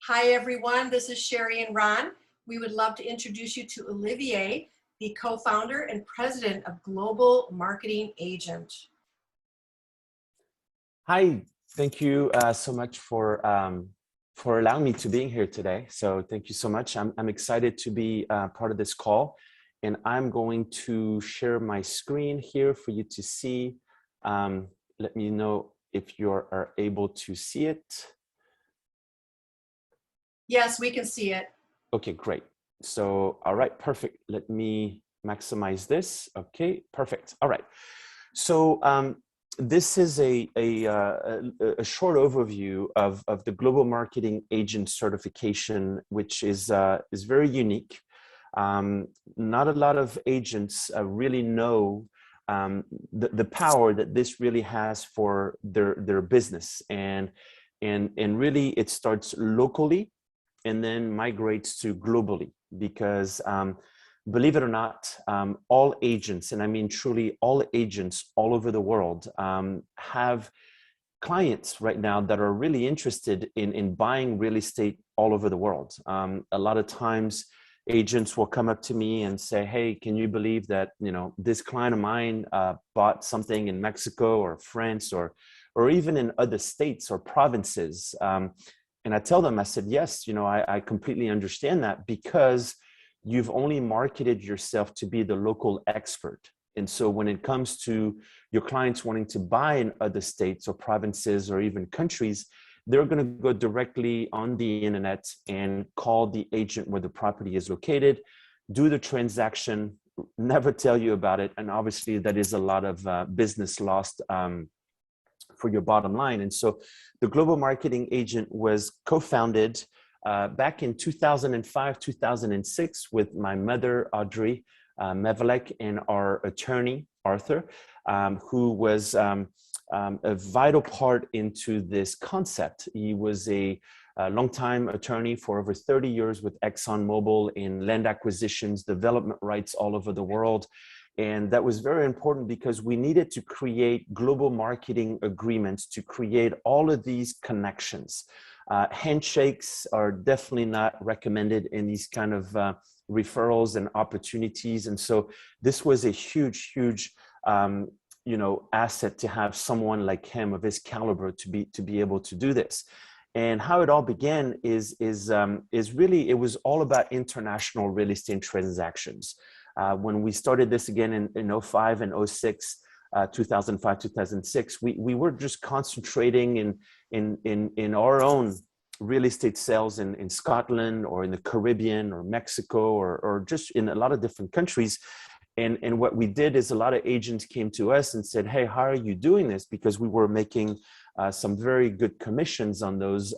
Hi, everyone. This is Sherry and Ron. We would love to introduce you to Olivier, the co-founder and president of Global Marketing Agent. Hi, thank you so much for allowing me to be here today. So thank you so much. I'm excited to be part of this call, and I'm going to share my screen here for you to see. Let me know if you are able to see it. Yes, we can see it. Okay, great. So, all right, perfect. Let me maximize this. Okay, perfect. All right. So this is a short overview of the Global Marketing Agent certification, which is very unique. Not a lot of agents really know the power that this really has for their business, and really it starts locally and then migrates to globally, because believe it or not, all agents, and I mean truly all agents all over the world, have clients right now that are really interested in buying real estate all over the world. A lot of times agents will come up to me and say, hey, can you believe that, this client of mine bought something in Mexico or France or even in other states or provinces? And I tell them, I said, yes, I completely understand that, because you've only marketed yourself to be the local expert. And so when it comes to your clients wanting to buy in other states or provinces or even countries, they're going to go directly on the internet and call the agent where the property is located, do the transaction, never tell you about it. And obviously that is a lot of business lost for your bottom line. And so the Global Marketing Agent was co-founded back in 2005, 2006 with my mother, Audrey Mevalek, and our attorney, Arthur, who was a vital part into this concept. He was a longtime attorney for over 30 years with ExxonMobil in land acquisitions, development rights all over the world. And that was very important because we needed to create global marketing agreements to create all of these connections. Handshakes are definitely not recommended in these kind of referrals and opportunities. And so this was a huge, huge, asset to have someone like him of his caliber to be able to do this. And how it all began is really, it was all about international real estate transactions. When we started this again in 05 and 06, 2005, 2006, we were just concentrating in our own real estate sales in Scotland or in the Caribbean or Mexico or just in a lot of different countries. And what we did is a lot of agents came to us and said, hey, how are you doing this? Because we were making some very good commissions on those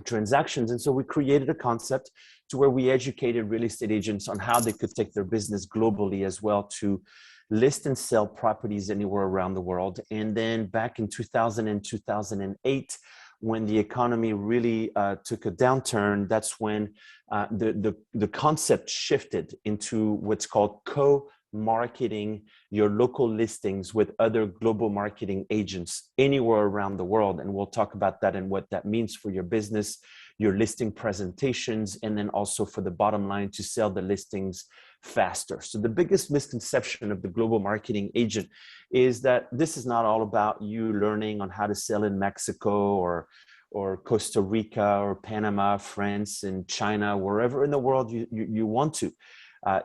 transactions. And so we created a concept to where we educated real estate agents on how they could take their business globally as well, to list and sell properties anywhere around the world. And then back in 2000 and 2008, when the economy really took a downturn, that's when the concept shifted into what's called co-marketing your local listings with other global marketing agents anywhere around the world. And we'll talk about that and what that means for your business, your listing presentations, and then also for the bottom line to sell the listings faster. So the biggest misconception of the global marketing agent is that this is not all about you learning on how to sell in Mexico or Costa Rica or Panama, France, and China, wherever in the world you want to.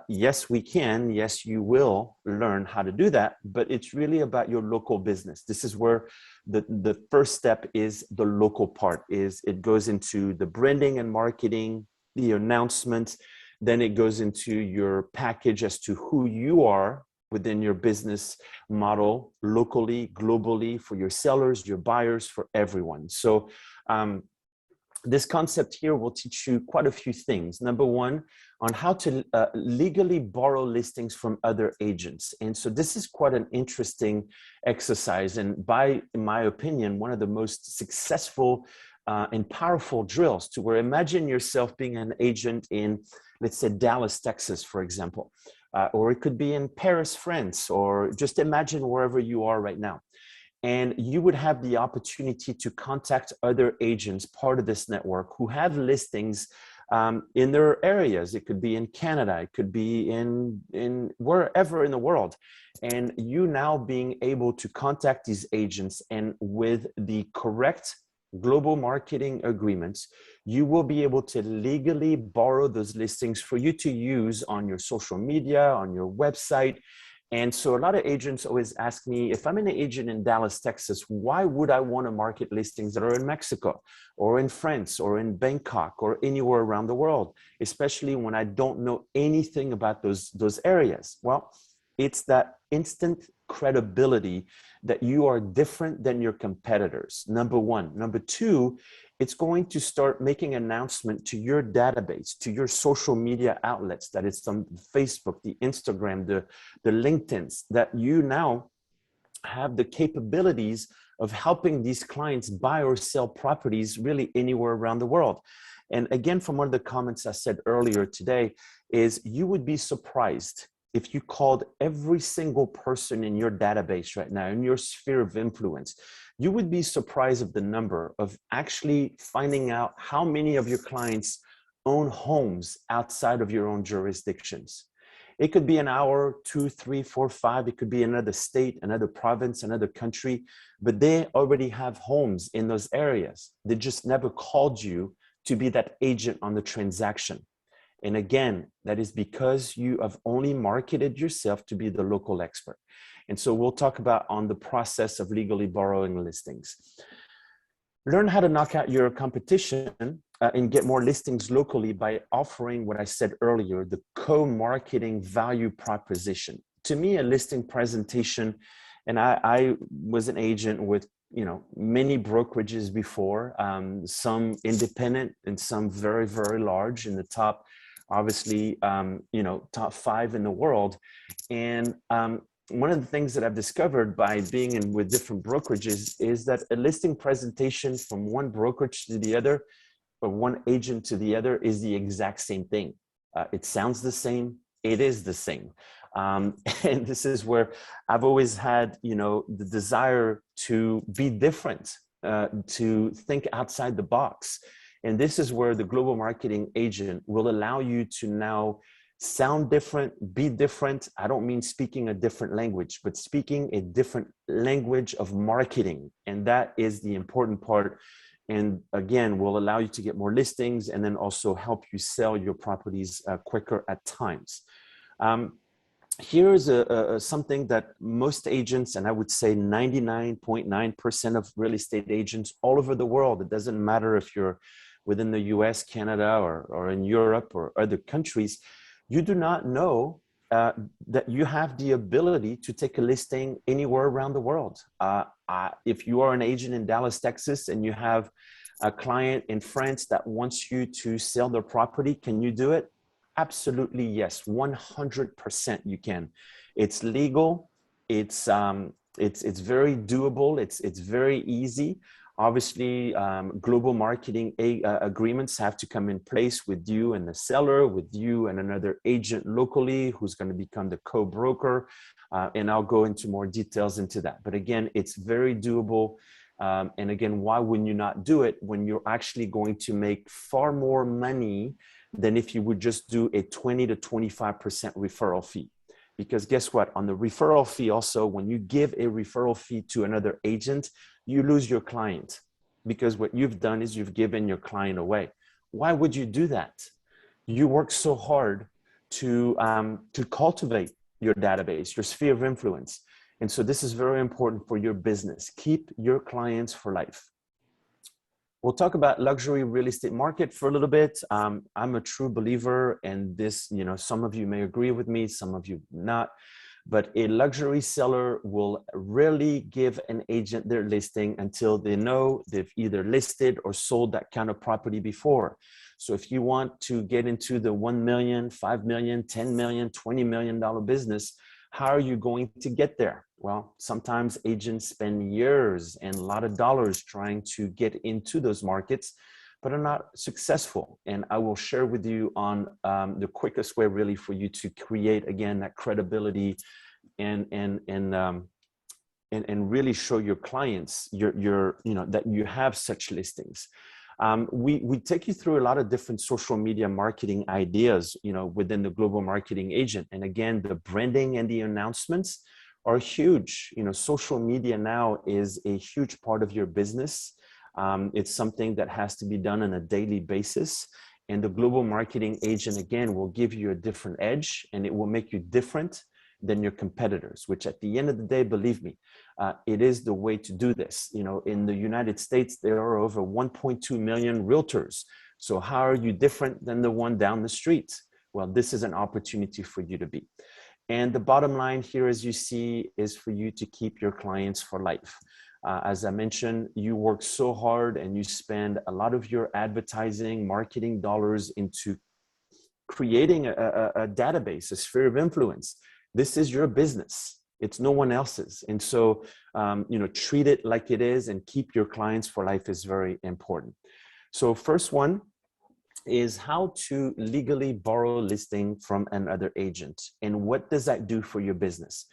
Yes, we can. Yes, you will learn how to do that, but it's really about your local business. This is where the first step is the local part. It goes into the branding and marketing, the announcements, then it goes into your package as to who you are within your business model, locally, globally, for your sellers, your buyers, for everyone. So this concept here will teach you quite a few things. Number one, on how to legally borrow listings from other agents. And so this is quite an interesting exercise. And in my opinion, one of the most successful and powerful drills, to where imagine yourself being an agent in, let's say, Dallas, Texas, for example, or it could be in Paris, France, or just imagine wherever you are right now. And you would have the opportunity to contact other agents, part of this network, who have listings in their areas. It could be in Canada, it could be in wherever in the world. And you now being able to contact these agents, and with the correct global marketing agreements, you will be able to legally borrow those listings for you to use on your social media, on your website. And so a lot of agents always ask me, if I'm an agent in Dallas, Texas, why would I want to market listings that are in Mexico or in France or in Bangkok or anywhere around the world, especially when I don't know anything about those areas? Well, it's that instant credibility that you are different than your competitors, number one. Number two, it's going to start making an announcement to your database, to your social media outlets, that it's on Facebook, the Instagram, the LinkedIn's, that you now have the capabilities of helping these clients buy or sell properties really anywhere around the world. And again, from one of the comments I said earlier today, is you would be surprised if you called every single person in your database right now, in your sphere of influence. You would be surprised of the number of actually finding out how many of your clients own homes outside of your own jurisdictions. It could be an hour, 2, 3, 4, 5. It could be another state, another province, another country, but they already have homes in those areas. They just never called you to be that agent on the transaction. And again, that is because you have only marketed yourself to be the local expert. And so we'll talk about on the process of legally borrowing listings. Learn how to knock out your competition and get more listings locally by offering what I said earlier, the co-marketing value proposition. To me, a listing presentation, and I was an agent with many brokerages before, some independent and some very, very large in the top, obviously, top 5 in the world. And one of the things that I've discovered by being in with different brokerages is that a listing presentation from one brokerage to the other, or one agent to the other, is the exact same thing. It sounds the same. It is the same. And this is where I've always had, the desire to be different, to think outside the box. And this is where the global marketing agent will allow you to now sound different, be different. I don't mean speaking a different language, but speaking a different language of marketing. And that is the important part. And again, will allow you to get more listings and then also help you sell your properties quicker at times. Here's something that most agents, and I would say 99.9% of real estate agents all over the world, it doesn't matter if you're within the US, Canada, or in Europe or other countries, you do not know that you have the ability to take a listing anywhere around the world. If you are an agent in Dallas, Texas, and you have a client in France that wants you to sell their property, can you do it? Absolutely, yes, 100% you can. It's legal. It's very doable. It's very easy. Obviously, global marketing agreements have to come in place with you and the seller, with you and another agent locally who's going to become the co-broker. And I'll go into more details into that. But again, it's very doable. And again, why wouldn't you not do it when you're actually going to make far more money than if you would just do a 20 to 25% referral fee? Because guess what? On the referral fee also, when you give a referral fee to another agent, you lose your client, because what you've done is you've given your client away. Why would you do that? You work so hard to cultivate your database, your sphere of influence. And so this is very important for your business. Keep your clients for life. We'll talk about luxury real estate market for a little bit. I'm a true believer in this. Some of you may agree with me, some of you not. But a luxury seller will rarely give an agent their listing until they know they've either listed or sold that kind of property before. So if you want to get into the 1 million, 5 million, 10 million, $20 million business, how are you going to get there? Well, sometimes agents spend years and a lot of dollars trying to get into those markets, but are not successful. And I will share with you on the quickest way really for you to create, again, that credibility and and really show your clients that you have such listings. We take you through a lot of different social media marketing ideas, within the global marketing agent. And again, the branding and the announcements are huge. Social media now is a huge part of your business. It's something that has to be done on a daily basis. And the global marketing agent, again, will give you a different edge, and it will make you different than your competitors, which at the end of the day, believe me, it is the way to do this. In the United States, there are over 1.2 million realtors. So how are you different than the one down the street? Well, this is an opportunity for you to be. And the bottom line here, as you see, is for you to keep your clients for life. As I mentioned, you work so hard and you spend a lot of your advertising, marketing dollars into creating a database, a sphere of influence. This is your business. It's no one else's. And so, treat it like it is and keep your clients for life is very important. So first one is how to legally borrow a listing from another agent. And what does that do for your business?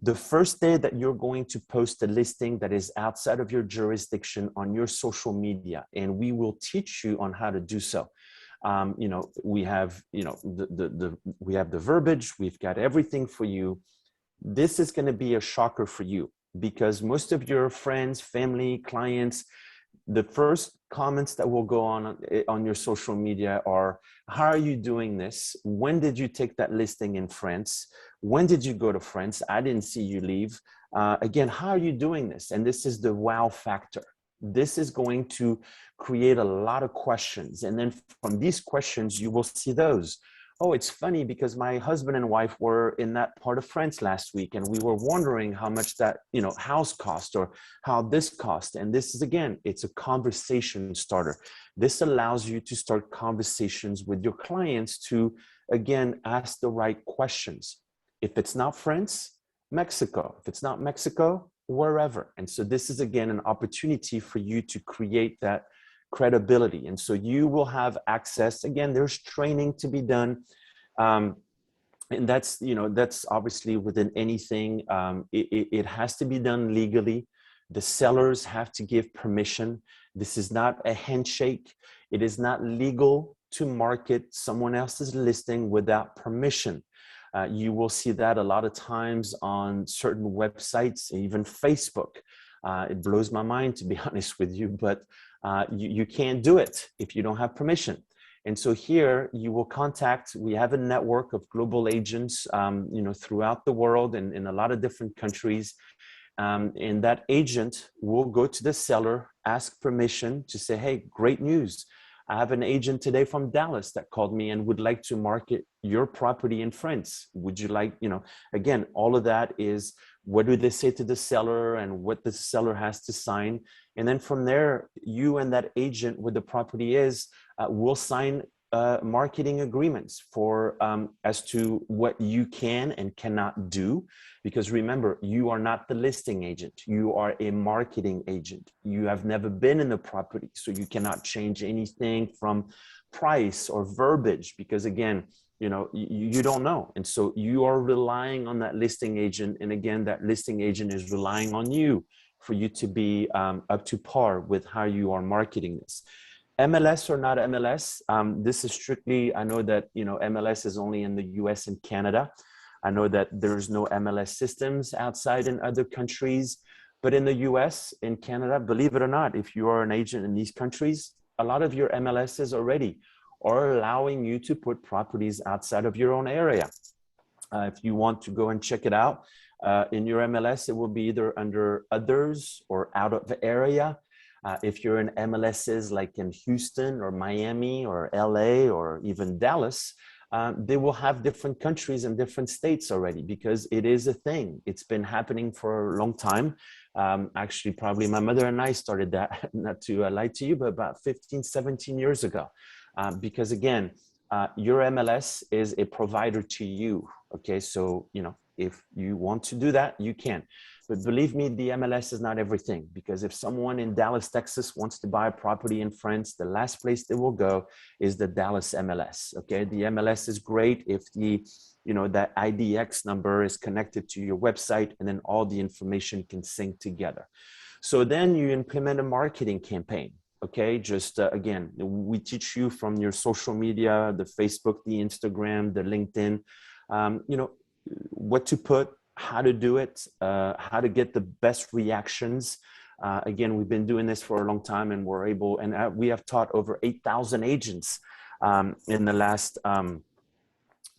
The first day that you're going to post a listing that is outside of your jurisdiction on your social media, and we will teach you on how to do so. We have, we have the verbiage, we've got everything for you. This is going to be a shocker for you because most of your friends, family, clients, the first comments that will go on your social media are, how are you doing this? When did you take that listing in France? When did you go to France? I didn't see you leave. Again, how are you doing this? And this is the wow factor. This is going to create a lot of questions. And then from these questions, you will see those. Oh, it's funny because my husband and wife were in that part of France last week, and we were wondering how much that, house cost or how this cost. And this is, again, it's a conversation starter. This allows you to start conversations with your clients to, again, ask the right questions. If it's not France, Mexico. If it's not Mexico, wherever. And so this is, again, an opportunity for you to create that credibility. And so you will have access. Again, there's training to be done. And that's obviously within anything. It has to be done legally. The sellers have to give permission. This is not a handshake. It is not legal to market someone else's listing without permission. You will see that a lot of times on certain websites, even Facebook. It blows my mind, to be honest with you, but you can't do it if you don't have permission. And so here you will we have a network of global agents, throughout the world and in a lot of different countries. And that agent will go to the seller, ask permission to say, hey, great news. I have an agent today from Dallas that called me and would like to market your property in France. Would you like, again, all of that is what do they say to the seller and what the seller has to sign. And then from there, you and that agent where the property is will sign marketing agreements for as to what you can and cannot do. Because remember, you are not the listing agent. You are a marketing agent. You have never been in the property, so you cannot change anything from price or verbiage because, again, you don't know. And so you are relying on that listing agent. And again, that listing agent is relying on you for you to be up to par with how you are marketing this. MLS or not MLS, this is strictly, I know that, MLS is only in the US and Canada. I know that there's no MLS systems outside in other countries, but in the US, in Canada, believe it or not, if you are an agent in these countries, a lot of your MLSs already are allowing you to put properties outside of your own area. If you want to go and check it out, in your MLS, it will be either under others or out of the area. If you're in MLSs like in Houston or Miami or LA or even Dallas, they will have different countries and different states already because it is a thing. It's been happening for a long time. Actually, probably my mother and I started that, not to lie to you, but about 15, 17 years ago. Because again, your MLS is a provider to you. Okay, so, if you want to do that, you can. but believe me, the MLS is not everything, because if someone in Dallas, Texas wants to buy a property in France, the last place they will go is the Dallas MLS. Okay, the MLS is great if the, you know, that IDX number is connected to your website, and then all the information can sync together. So then you implement a marketing campaign. Okay, just again, we teach you from your social media, the Facebook, the Instagram, the LinkedIn, you know, what to put, how to do it, how to get the best reactions. Again, we've been doing this for a long time, and we're able, and we have taught over 8,000 agents in the last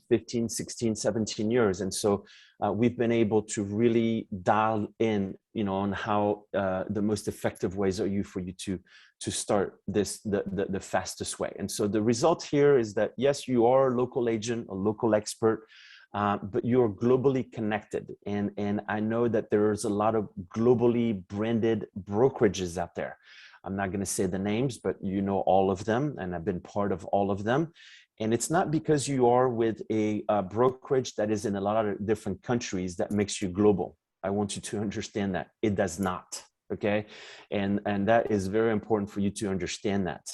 15, 16, 17 years. And so we've been able to really dial in, you know, on how the most effective ways are for you to start this the fastest way. And so the result here is that, yes, you are a local agent, a local expert, but you're globally connected. And I know that there's a lot of globally branded brokerages out there. I'm not going to say the names, but you know all of them, and I've been part of all of them. And it's not because you are with a brokerage that is in a lot of different countries that makes you global. I want you to understand that. It does not, okay? And that is very important for you to understand that.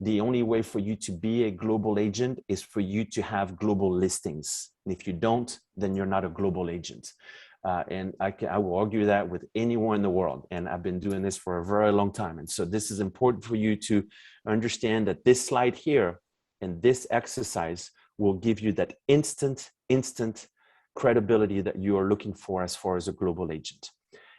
The only way for you to be a global agent is for you to have global listings. And if you don't, then you're not a global agent. And I will argue that with anyone in the world. And I've been doing this for a very long time. And so this is important for you to understand that this slide here and this exercise will give you that instant credibility that you are looking for as far as a global agent.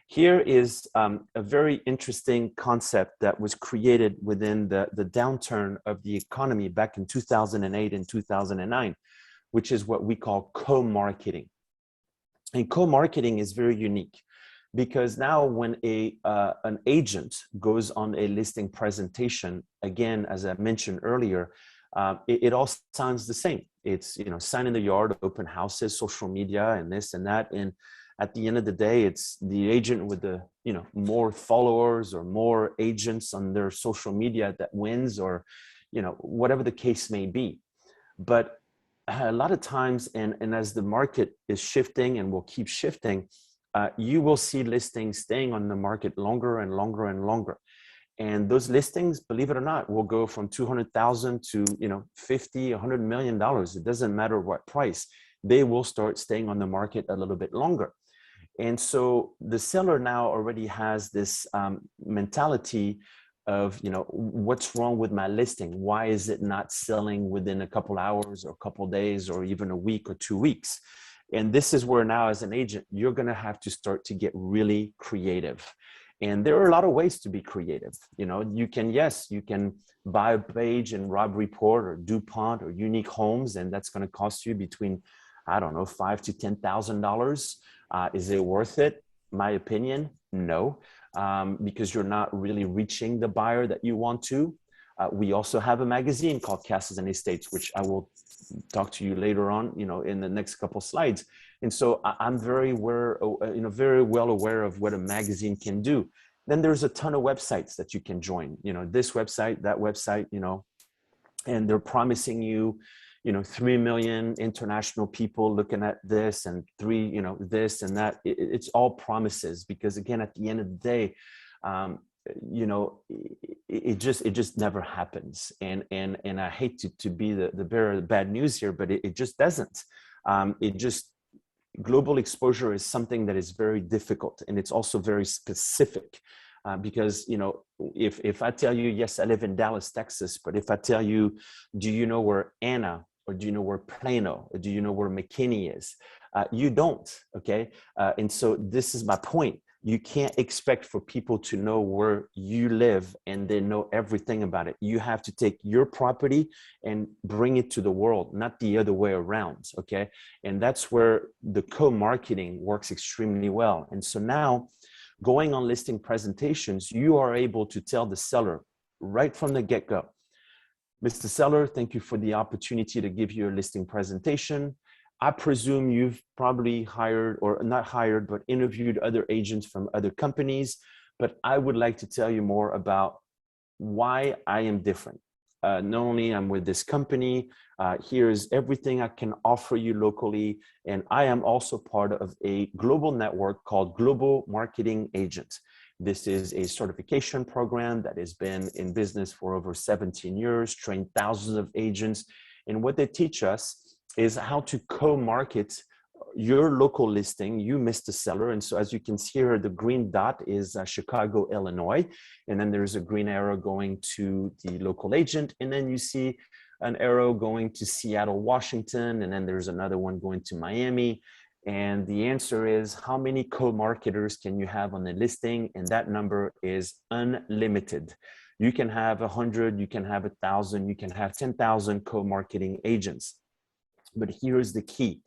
Here is a very interesting concept that was created within the downturn of the economy back in 2008 and 2009, which is what we call co-marketing. And co-marketing is very unique because now when an agent goes on a listing presentation, again, as I mentioned earlier, it all sounds the same. It's, you know, sign in the yard, open houses, social media, and this and that. And at the end of the day, it's the agent with the, you know, more followers or more agents on their social media that wins, or, you know, whatever the case may be. But a lot of times, and as the market is shifting and will keep shifting, you will see listings staying on the market longer and longer and longer. And those listings, believe it or not, will go from 200,000 to, you know, 50, $100 million. It doesn't matter what price. They will start staying on the market a little bit longer. And so the seller now already has this mentality of, you know, what's wrong with my listing? Why is it not selling within a couple hours or a couple days or even a week or 2 weeks? And this is where now as an agent, you're going to have to start to get really creative. And there are a lot of ways to be creative. You know, you can, yes, you can buy a page in Rob Report or DuPont or Unique Homes, and that's going to cost you between, I don't know, $5,000 to $10,000. Is it worth it? My opinion, no, because you're not really reaching the buyer that you want to. We also have a magazine called Castles and Estates, which I will talk to you later on, you know, in the next couple slides. And so I'm very aware, you know, very well aware of what a magazine can do. Then there's a ton of websites that you can join, you know, this website, that website, you know, and they're promising you, you know, 3 million international people looking at this and 3, you know, this and that. It's all promises, because again, at the end of the day, you know, it just never happens. And I hate to be the bearer of the bad news here, but it just doesn't. Global exposure is something that is very difficult, and it's also very specific. Because, you know, if I tell you, yes, I live in Dallas, Texas, but if I tell you, do you know where Anna, or do you know where Plano, or do you know where McKinney is? You don't, okay? And so this is my point. You can't expect for people to know where you live and they know everything about it. You have to take your property and bring it to the world, not the other way around, okay? And that's where the co-marketing works extremely well. And so now, going on listing presentations, you are able to tell the seller right from the get-go, Mr. Seller, thank you for the opportunity to give you a listing presentation. I presume you've probably hired, or not hired, but interviewed other agents from other companies, but I would like to tell you more about why I am different. not only I'm with this company, here's everything I can offer you locally. And I am also part of a global network called Global Marketing Agent. This is a certification program that has been in business for over 17 years, trained thousands of agents. And what they teach us is how to co-market your local listing, you, Mr. Seller. And so as you can see here, the green dot is Chicago, Illinois. And then there's a green arrow going to the local agent. And then you see an arrow going to Seattle, Washington. And then there's another one going to Miami. And the answer is, how many co-marketers can you have on the listing? And that number is unlimited. You can have 100, you can have 1,000, you can have 10,000 co-marketing agents. But here's the key.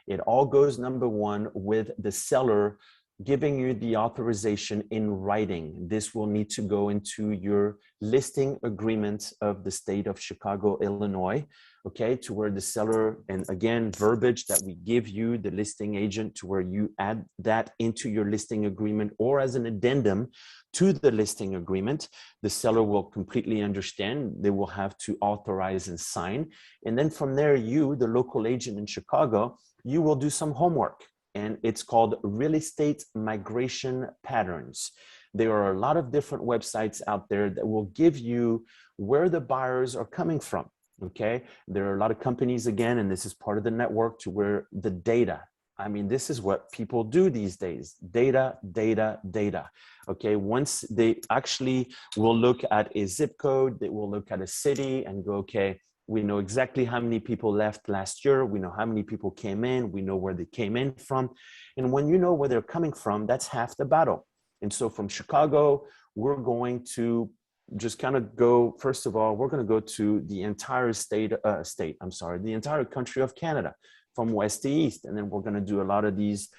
It all goes, number one, with the seller giving you the authorization in writing. This will need to go into your listing agreement of the state of Chicago, Illinois, okay, to where the seller, and again, verbiage that we give you, the listing agent, to where you add that into your listing agreement or as an addendum to the listing agreement. The seller will completely understand. They will have to authorize and sign. And then from there, you, the local agent in Chicago, you will do some homework, and it's called real estate migration patterns. There are a lot of different websites out there that will give you where the buyers are coming from, okay? There are a lot of companies, again, and this is part of the network, to where the data, I mean, this is what people do these days, data, data, data, okay? Once they actually will look at a zip code, they will look at a city and go, okay, we know exactly how many people left last year. We know how many people came in. We know where they came in from. And when you know where they're coming from, that's half the battle. And so from Chicago, we're going to just kind of go, first of all, we're going to go to the entire the entire country of Canada, from west to east. And then we're going to do a lot of these,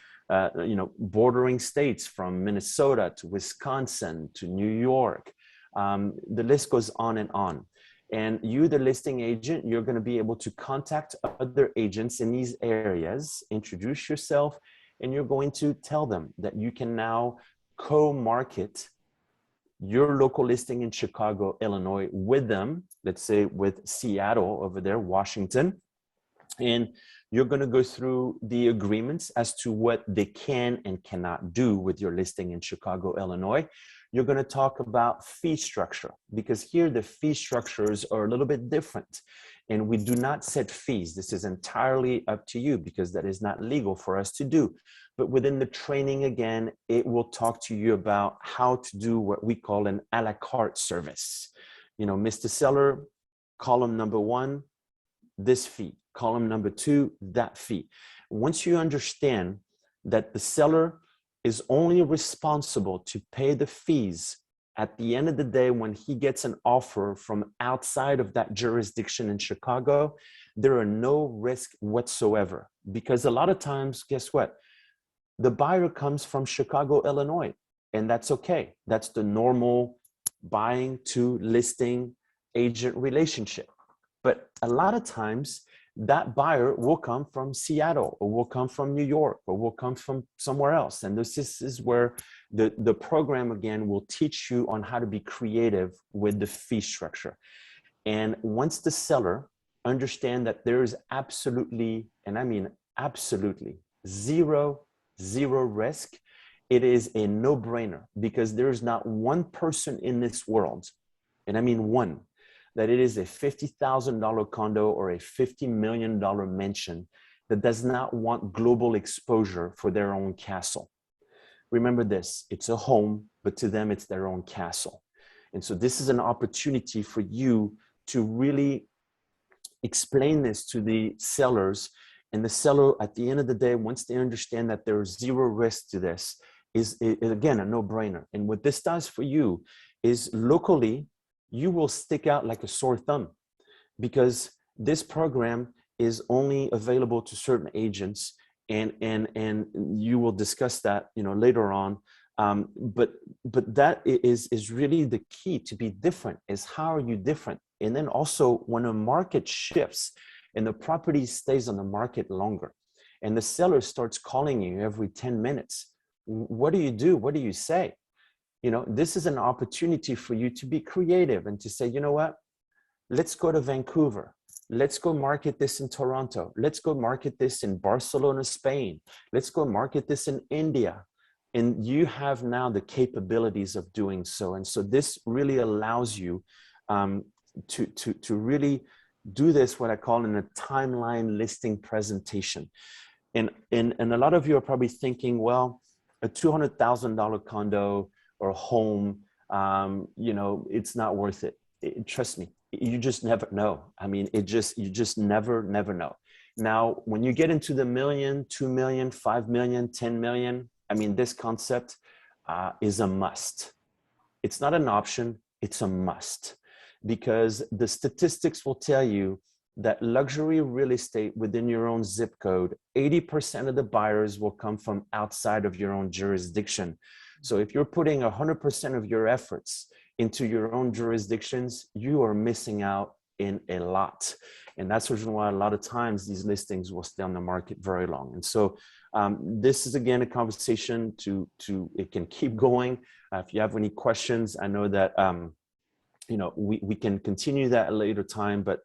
bordering states, from Minnesota to Wisconsin to New York. The list goes on and on. And you, the listing agent, you're going to be able to contact other agents in these areas, introduce yourself, and you're going to tell them that you can now co-market your local listing in Chicago, Illinois with them, let's say with Seattle over there, Washington. And you're going to go through the agreements as to what they can and cannot do with your listing in Chicago, Illinois. You're going to talk about fee structure, because here the fee structures are a little bit different, and we do not set fees. This is entirely up to you, because that is not legal for us to do. But within the training, again, it will talk to you about how to do what we call an a la carte service. You know, Mr. Seller, column number one, this fee, column number two, that fee. Once you understand that the seller is only responsible to pay the fees at the end of the day when he gets an offer from outside of that jurisdiction in Chicago, there are no risk whatsoever. Because a lot of times, guess what? The buyer comes from Chicago, Illinois, and that's okay. That's the normal buying to listing agent relationship. But a lot of times, that buyer will come from Seattle, or will come from New York, or will come from somewhere else. And this is where the program, again, will teach you on how to be creative with the fee structure. And once the seller understands that there is absolutely, and I mean absolutely, zero risk, it is a no-brainer, because there is not one person in this world, and I mean one, that it is a $50,000 condo or a $50 million mansion that does not want global exposure for their own castle. Remember this, it's a home, but to them, it's their own castle. And so this is an opportunity for you to really explain this to the sellers. And the seller, at the end of the day, once they understand that there is zero risk to this, is again, a no-brainer. And what this does for you is locally, you will stick out like a sore thumb, because this program is only available to certain agents, and you will discuss that, you know, later on. But that is really the key to be different, is how are you different? And then also, when a market shifts and the property stays on the market longer, and the seller starts calling you every 10 minutes, what do you do? What do you say? You know, this is an opportunity for you to be creative and to say, you know what, Let's go to Vancouver. Let's go market this in Toronto. Let's go market this in Barcelona, Spain. Let's go market this in India. And you have now the capabilities of doing so. And so this really allows you to really do this, what I call in a timeline listing presentation. And a lot of you are probably thinking, well, a $200,000 condo or home, you know, it's not worth it. Trust me, you just never know. I mean, you just never know. Now, when you get into the million, 2 million, 5 million, 10 million, I mean, this concept is a must. It's not an option, it's a must, because the statistics will tell you that luxury real estate within your own zip code, 80% of the buyers will come from outside of your own jurisdiction. So if you're putting 100% of your efforts into your own jurisdictions, you are missing out in a lot. And that's the reason why a lot of times these listings will stay on the market very long. And so this is, again, a conversation it can keep going. If you have any questions, I know that, you know, we can continue that at a later time, but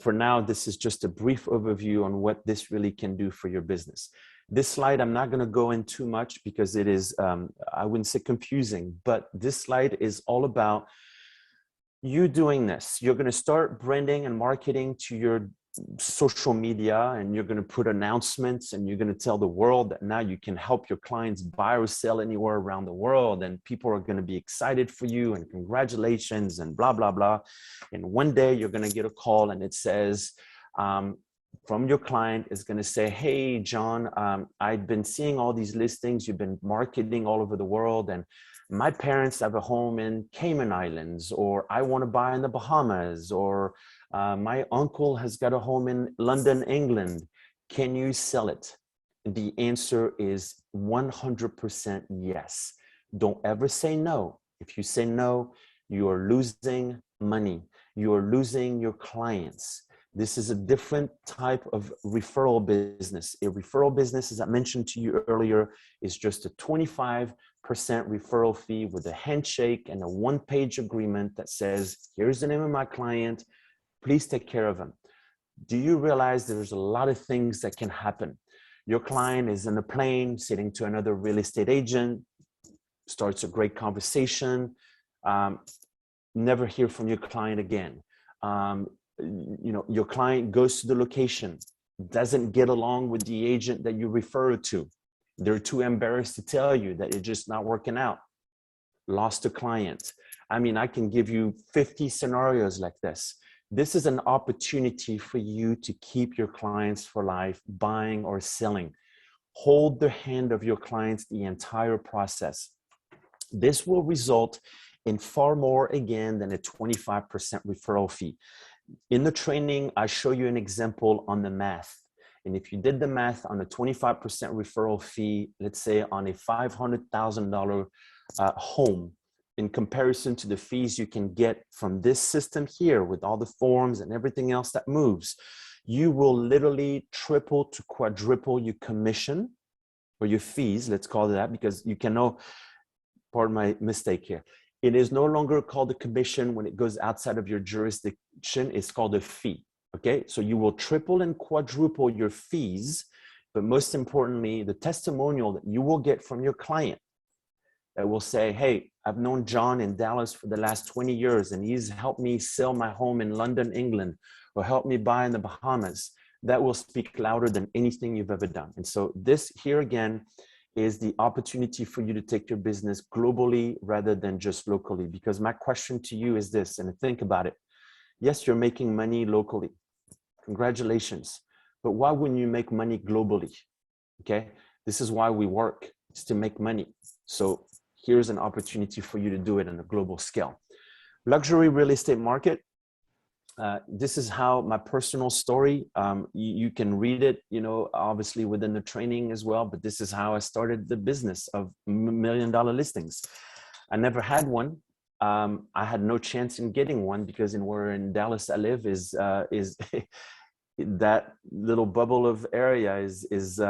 for now, this is just a brief overview on what this really can do for your business. This slide, I'm not going to go in too much because it is, I wouldn't say confusing, but this slide is all about you doing this. You're going to start branding and marketing to your social media, and you're going to put announcements, and you're going to tell the world that now you can help your clients buy or sell anywhere around the world, and people are going to be excited for you and congratulations and blah, blah, blah. And one day you're going to get a call and it says, from your client is going to say, hey, John, I've been seeing all these listings. You've been marketing all over the world, and my parents have a home in Cayman Islands, or I want to buy in the Bahamas, or my uncle has got a home in London, England. Can you sell it? The answer is 100% yes. Don't ever say no. If you say no, you are losing money. You are losing your clients. This is a different type of referral business. A referral business, as I mentioned to you earlier, is just a 25% referral fee with a handshake and a one-page agreement that says, here's the name of my client, please take care of him. Do you realize there's a lot of things that can happen? Your client is in a plane sitting to another real estate agent, starts a great conversation, never hear from your client again. You know, your client goes to the location, doesn't get along with the agent that you refer to. They're too embarrassed to tell you that it's just not working out. Lost a client. I mean, I can give you 50 scenarios like this. This is an opportunity for you to keep your clients for life, buying or selling. Hold the hand of your clients the entire process. This will result in far more, again, than a 25% referral fee. In the training, I show you an example on the math. And if you did the math on a 25% referral fee, let's say on a $500,000 home, in comparison to the fees you can get from this system here with all the forms and everything else that moves, you will literally triple to quadruple your commission or your fees, let's call it that, because you can know, pardon my mistake here. It is no longer called a commission when it goes outside of your jurisdiction. It's called a fee, okay? So you will triple and quadruple your fees, but most importantly, the testimonial that you will get from your client that will say, hey, I've known John in Dallas for the last 20 years, and he's helped me sell my home in London, England, or helped me buy in the Bahamas. That will speak louder than anything you've ever done. And so this here again is the opportunity for you to take your business globally rather than just locally. Because my question to you is this, and think about it. Yes, you're making money locally. Congratulations. But why wouldn't you make money globally? Okay, this is why we work. It's to make money. So here's an opportunity for you to do it on a global scale. Luxury real estate market. This is how my personal story, you can read it, you know, obviously within the training as well, but this is how I started the business of $1 million listings. I never had one. I had no chance in getting one because where in Dallas I live is that little bubble of area is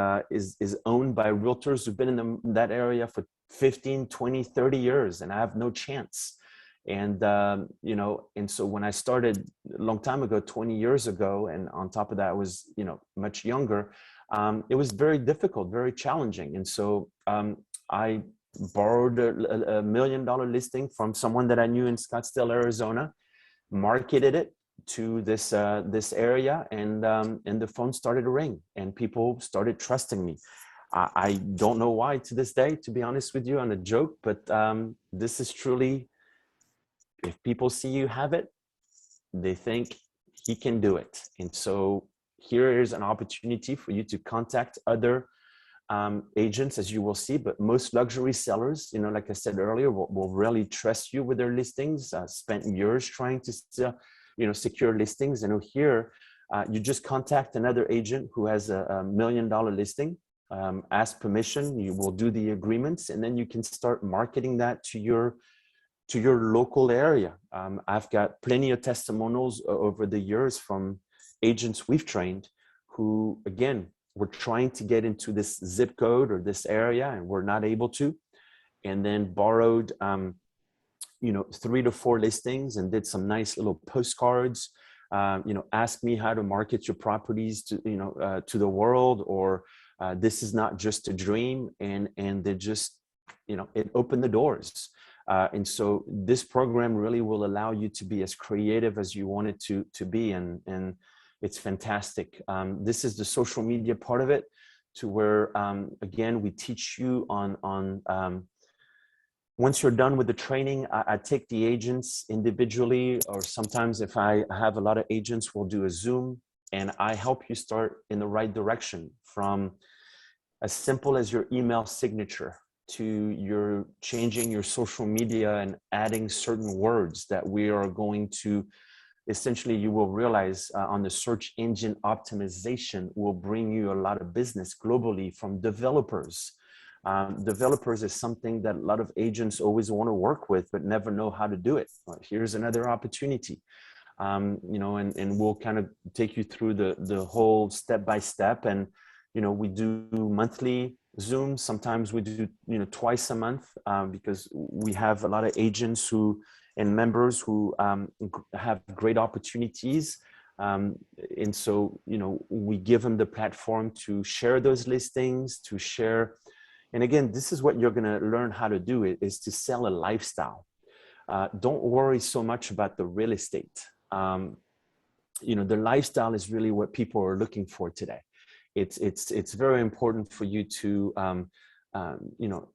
owned by realtors who've been in that area for 15, 20, 30 years, and I have no chance. And, you know, and so when I started a long time ago, 20 years ago, and on top of that, I was, you know, much younger, it was very difficult, very challenging. And so I borrowed a $1 million listing from someone that I knew in Scottsdale, Arizona, marketed it to this this area, and the phone started to ring, and people started trusting me. I don't know why to this day, to be honest with you, on a joke, but this is truly, if people see you have it, they think he can do it. And so here is an opportunity for you to contact other agents, as you will see, but most luxury sellers, you know, like I said earlier, will really trust you with their listings. Spent years trying to, you know, secure listings. And here, you just contact another agent who has a $1 million listing, ask permission, you will do the agreements, and then you can start marketing that to your local area. I've got plenty of testimonials over the years from agents we've trained who, again, were trying to get into this zip code or this area and were not able to, and then borrowed, you know, 3 to 4 listings and did some nice little postcards, you know, ask me how to market your properties to, you know, to the world, or this is not just a dream, and they just, you know, it opened the doors. And so this program really will allow you to be as creative as you want it to be. And it's fantastic. This is the social media part of it, to where, again, we teach you on once you're done with the training, I take the agents individually, or sometimes if I have a lot of agents, we'll do a Zoom, and I help you start in the right direction, from as simple as your email signature to your changing your social media and adding certain words that we are going to, essentially, you will realize on the search engine optimization will bring you a lot of business globally from developers. Developers is something that a lot of agents always want to work with, but never know how to do it. Well, here's another opportunity. You know, and we'll kind of take you through the whole step by step. And, you know, we do monthly Zoom. Sometimes we do, you know, twice a month, because we have a lot of agents who, and members who have great opportunities. And so, you know, we give them the platform to share those listings, to share. And again, this is what you're going to learn how to do, is to sell a lifestyle. Don't worry so much about the real estate. You know, the lifestyle is really what people are looking for today. It's very important for you to, you know,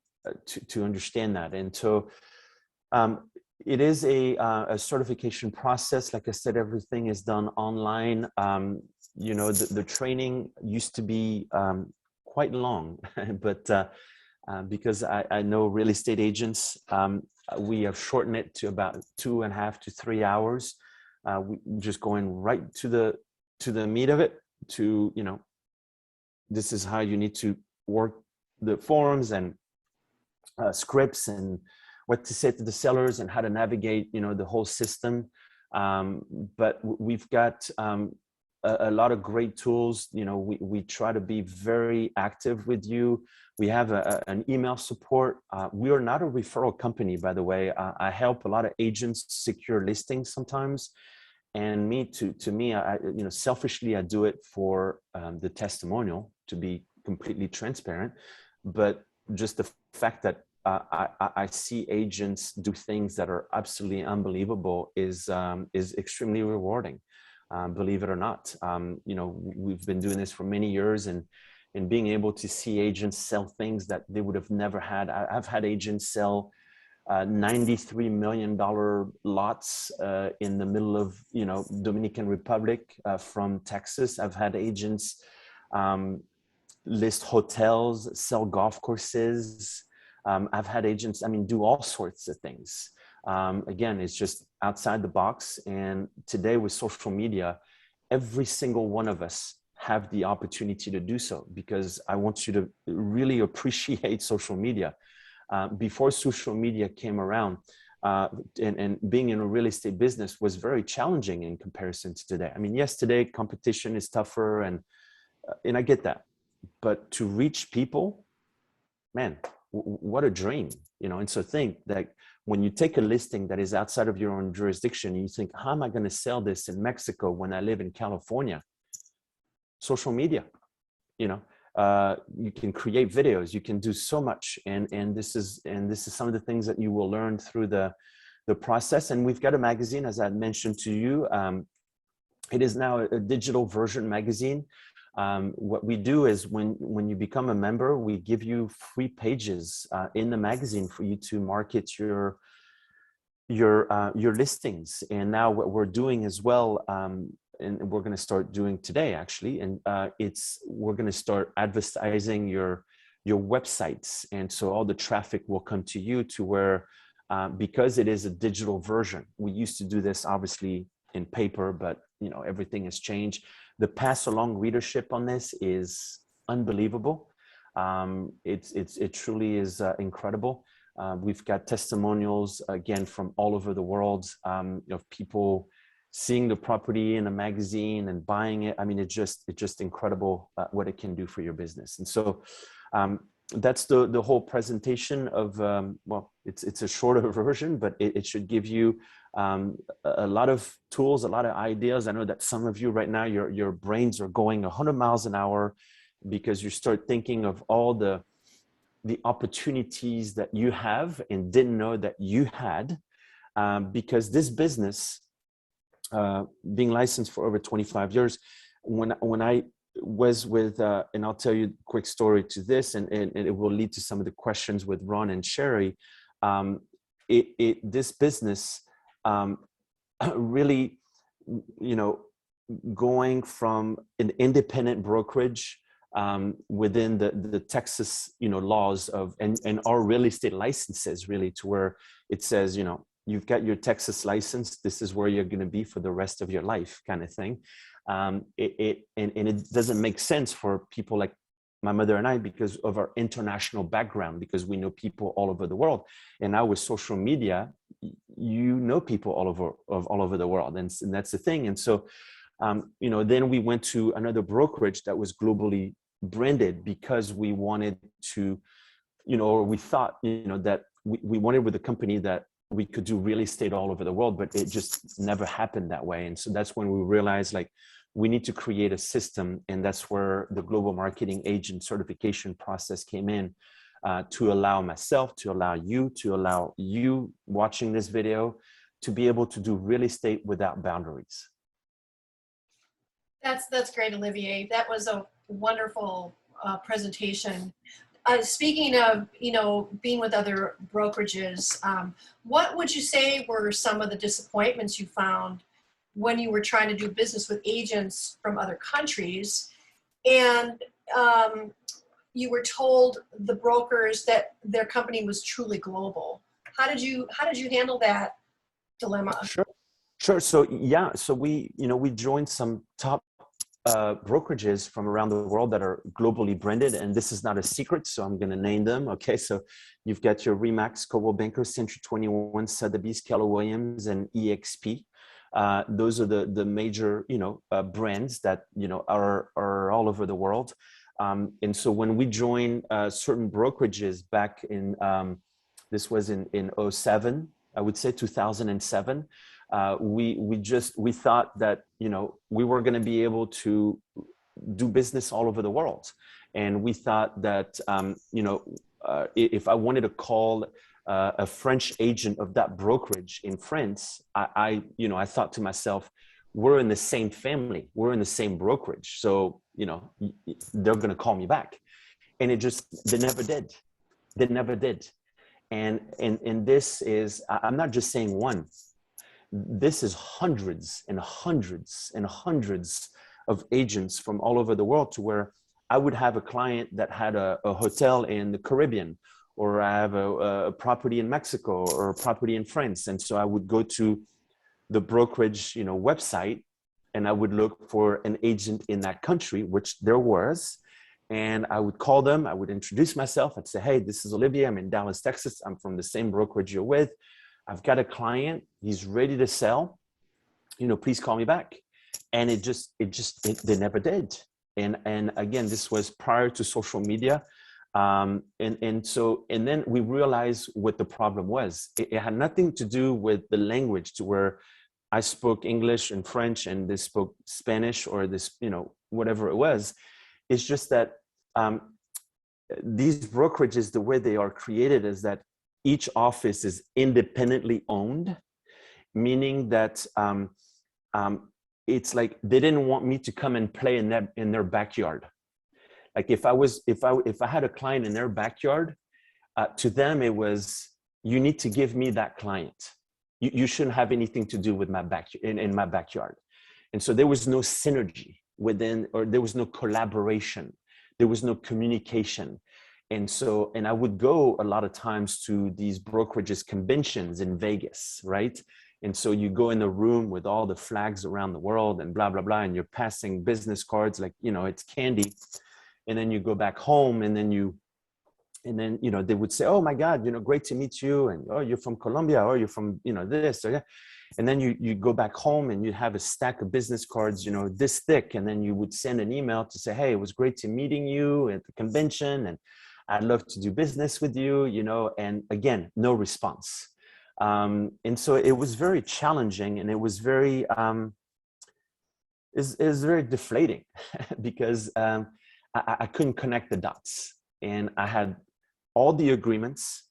to understand that. And so it is a certification process. Like I said, everything is done online. You know, the training used to be quite long, but because I know real estate agents, we have shortened it to about 2.5 to 3 hours. We just going right to the meat of it, to, you know, this is how you need to work the forms and scripts, and what to say to the sellers, and how to navigate, you know, the whole system. But we've got a lot of great tools. You know, we try to be very active with you. We have an email support. We are not a referral company, by the way. I help a lot of agents secure listings sometimes. And to me, you know, selfishly, I do it for the testimonial, to be completely transparent. But just the fact that I see agents do things that are absolutely unbelievable is extremely rewarding. Believe it or not. You know, we've been doing this for many years, and being able to see agents sell things that they would have never had. I've had agents sell $93 million lots in the middle of, you know, Dominican Republic, from Texas. I've had agents list hotels, sell golf courses. I've had agents, I mean, do all sorts of things. Again, it's just outside the box. And today with social media, every single one of us have the opportunity to do so, because I want you to really appreciate social media. Before social media came around, and being in a real estate business was very challenging in comparison to today. I mean, yes, today competition is tougher, and I get that, but to reach people, man, what a dream, you know. And so think that when you take a listing that is outside of your own jurisdiction, you think, how am I going to sell this in Mexico when I live in California? Social media, you know, you can create videos, you can do so much. And this is some of the things that you will learn through the process. And we've got a magazine, as I mentioned to you. It is now a digital version magazine. What we do is when you become a member, we give you free pages in the magazine for you to market your listings. And now what we're doing as well, and we're going to start doing today actually, and we're going to start advertising your websites. And so all the traffic will come to you, to where because it is a digital version. We used to do this obviously in paper, but you know, everything has changed. The pass along readership on this is unbelievable. It truly is incredible. We've got testimonials again from all over the world of people seeing the property in a magazine and buying it. I mean, it's just incredible what it can do for your business. And so that's the whole presentation of, well, it's a shorter version, but it should give you a lot of tools, a lot of ideas. I know that some of you right now, your brains are going 100 miles an hour, because you start thinking of all the opportunities that you have and didn't know that you had, because this business, being licensed for over 25 years, when I was with, and I'll tell you a quick story to this, and it will lead to some of the questions with Ron and Sherry. This business really, you know, going from an independent brokerage within the Texas, you know, laws of, and our real estate licenses, really, to where it says, you know, you've got your Texas license, this is where you're going to be for the rest of your life, kind of thing. And it doesn't make sense for people like my mother and I, because of our international background, because we know people all over the world. And now with social media, you know people all over the world, and that's the thing. And so, you know, then we went to another brokerage that was globally branded, because we wanted to, you know, or we thought, you know, that we wanted with a company that we could do real estate all over the world, but it just never happened that way. And so that's when we realized, like, we need to create a system. And that's where the global marketing agent certification process came in, to allow myself, to allow you watching this video, to be able to do real estate without boundaries. That's great, Olivier. That was a wonderful presentation. Speaking of, you know, being with other brokerages, what would you say were some of the disappointments you found when you were trying to do business with agents from other countries, and you were told, the brokers, that their company was truly global? How did you handle that dilemma? Sure. So yeah, so we joined some top brokerages from around the world that are globally branded, and this is not a secret, so I'm going to name them. Okay, so you've got your Remax, Coldwell Banker, Century 21, Sotheby's, Keller Williams, and EXP. Those are the major, you know, brands that, you know, are all over the world. And so when we joined certain brokerages back in, this was in 2007, I would say 2007. We thought that, you know, we were going to be able to do business all over the world. And we thought that, you know, if I wanted to call a French agent of that brokerage in France, I thought to myself, we're in the same family, we're in the same brokerage. So, you know, they're going to call me back. And they never did. They never did. And this is, I'm not just saying one. This is hundreds and hundreds and hundreds of agents from all over the world, to where I would have a client that had a hotel in the Caribbean, or I have a property in Mexico, or a property in France. And so I would go to the brokerage, you know, website, and I would look for an agent in that country, which there was. And I would call them, I would introduce myself. I'd say, hey, this is Olivier. I'm in Dallas, Texas. I'm from the same brokerage you're with. I've got a client, he's ready to sell, you know, please call me back. And they never did. And again, this was prior to social media. And then we realized what the problem was. It had nothing to do with the language, to where I spoke English and French and they spoke Spanish, or this, whatever it was. It's just that these brokerages, the way they are created is that each office is independently owned, meaning that it's like they didn't want me to come and play in their backyard. Like if I had a client in their backyard, to them it was, you need to give me that client. You shouldn't have anything to do with my in my backyard. And so there was no synergy within, or there was no collaboration. There was no communication. And I would go a lot of times to these brokerages conventions in Vegas, right? And so you go in the room with all the flags around the world and blah, blah, blah, and you're passing business cards like, it's candy. And then you go back home and then they would say, oh my God, great to meet you. And, oh, you're from Colombia, or you're from, this or that. And then you go back home and you have a stack of business cards, this thick. And then you would send an email to say, hey, it was great to meeting you at the convention, and I'd love to do business with you, and again, no response. And so it was very challenging, and it was very, is very deflating because I couldn't connect the dots. And I had all the agreements,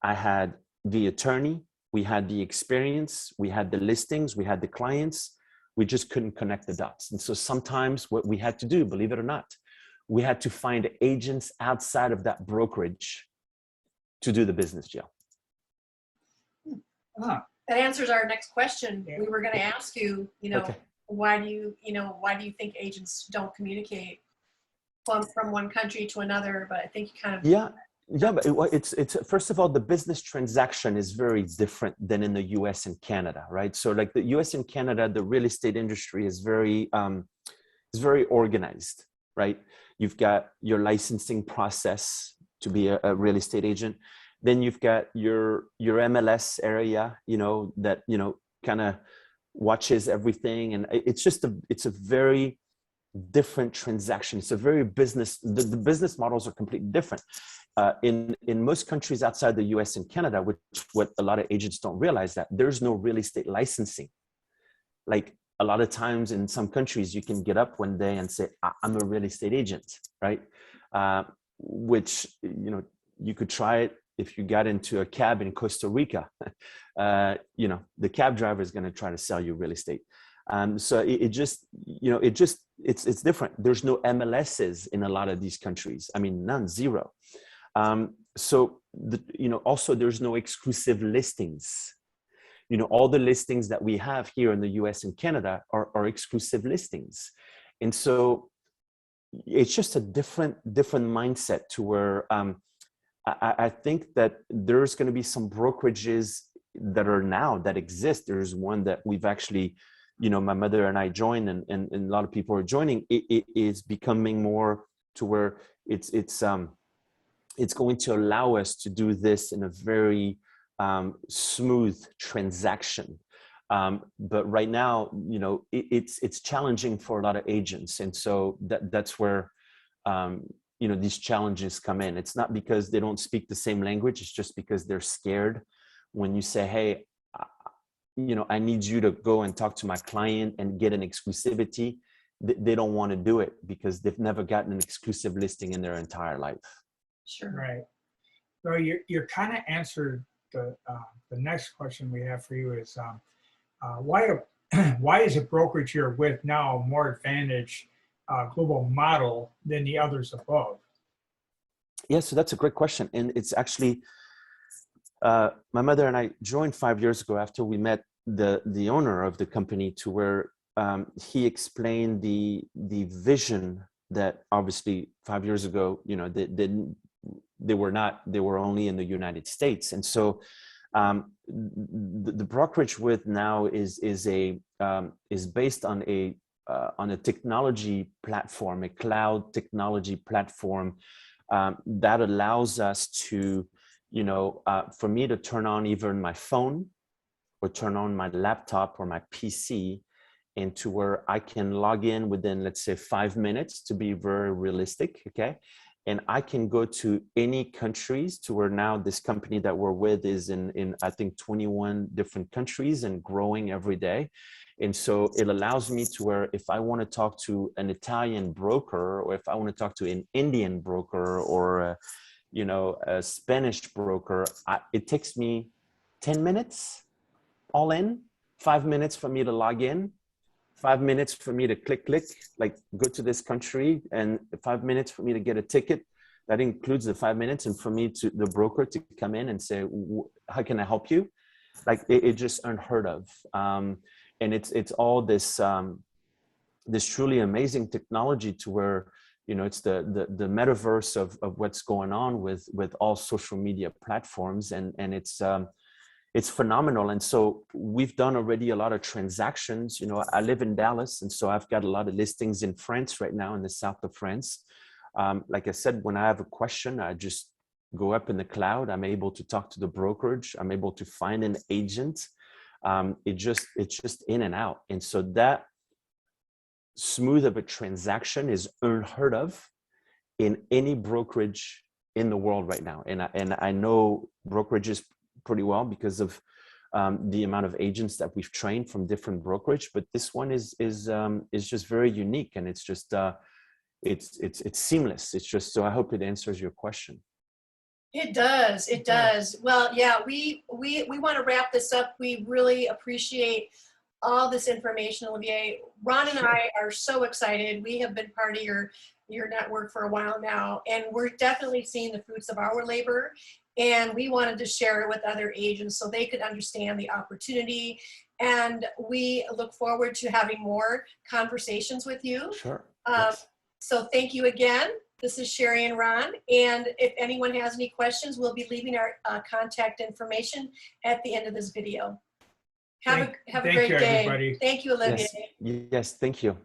I had the attorney, we had the experience, we had the listings, we had the clients, we just couldn't connect the dots. And so sometimes what we had to do, believe it or not, we had to find agents outside of that brokerage to do the business, Jill. That answers our next question. Yeah. We were going to ask you, Okay. why do you think agents don't communicate from one country to another? But I think you kind of. Yeah, but it's first of all, the business transaction is very different than in the US and Canada, right? So like the US and Canada, the real estate industry is very organized, right? You've got your licensing process to be a real estate agent. Then you've got your MLS area, that, kind of watches everything. And it's a very different transaction. It's a very the business models are completely different. In most countries outside the US and Canada, which what a lot of agents don't realize, that there's no real estate licensing. Like a lot of times in some countries, you can get up one day and say, I'm a real estate agent, right? Which, you could try it if you got into a cab in Costa Rica. The cab driver is going to try to sell you real estate. So it's different. There's no MLSs in a lot of these countries. I mean, none, zero. So also there's no exclusive listings. All the listings that we have here in the US and Canada are exclusive listings. And so it's just a different mindset, to where I think that there's going to be some brokerages that exist. There's one that we've actually, my mother and I joined, and a lot of people are joining. It is becoming more to where it's going to allow us to do this in a very smooth transaction. But right now, it's challenging for a lot of agents. And so that's where, these challenges come in. It's not because they don't speak the same language. It's just because they're scared when you say, hey, I need you to go and talk to my client and get an exclusivity. They don't want to do it because they've never gotten an exclusive listing in their entire life. Sure. Right. So you kind of answered the next question we have for you is why is a brokerage you're with now more advantaged global model than the others above? Yeah, so that's a great question. And it's actually, my mother and I joined 5 years ago after we met the owner of the company, to where he explained the vision that obviously 5 years ago, they were only in the United States. And so the brokerage with now is based on a technology platform, a cloud technology platform that allows us to, for me to turn on either my phone or turn on my laptop or my PC, and to where I can log in within, let's say, 5 minutes, to be very realistic, okay? and I can go to any countries, to where now this company that we're with is in I think 21 different countries and growing every day. And so it allows me to where if I want to talk to an Italian broker, or if I want to talk to an Indian broker, or you know, a Spanish broker, it takes me 10 minutes all in, 5 minutes for me to log in, 5 minutes for me to click, like go to this country, and 5 minutes for me to get a ticket. That includes the 5 minutes, and for me to the broker to come in and say, how can I help you? Like it just unheard of. And it's all this, this truly amazing technology, to where, you know, it's the metaverse of what's going on with all social media platforms. And it's phenomenal. And so we've done already a lot of transactions. You know, I live in Dallas, and so I've got a lot of listings in France right now, in the south of France. Like I said, when I have a question, I just go up in the cloud. I'm able to talk to the brokerage. I'm able to find an agent. It's just in and out. And so that smooth of a transaction is unheard of in any brokerage in the world right now. And I know brokerages pretty well because of the amount of agents that we've trained from different brokerage, but this one is just very unique, and it's just it's seamless. It's just, so I hope it answers your question. It does. It does. Well, yeah, we want to wrap this up. We really appreciate all this information, Olivier. Ron and I are so excited. We have been part of your network for a while now, and we're definitely seeing the fruits of our labor. And we wanted to share it with other agents so they could understand the opportunity. And we look forward to having more conversations with you. Sure. So thank you again. This is Sherry and Ron. And if anyone has any questions, we'll be leaving our contact information at the end of this video. Have a great day. Everybody. Thank you, Olivier. Yes, thank you.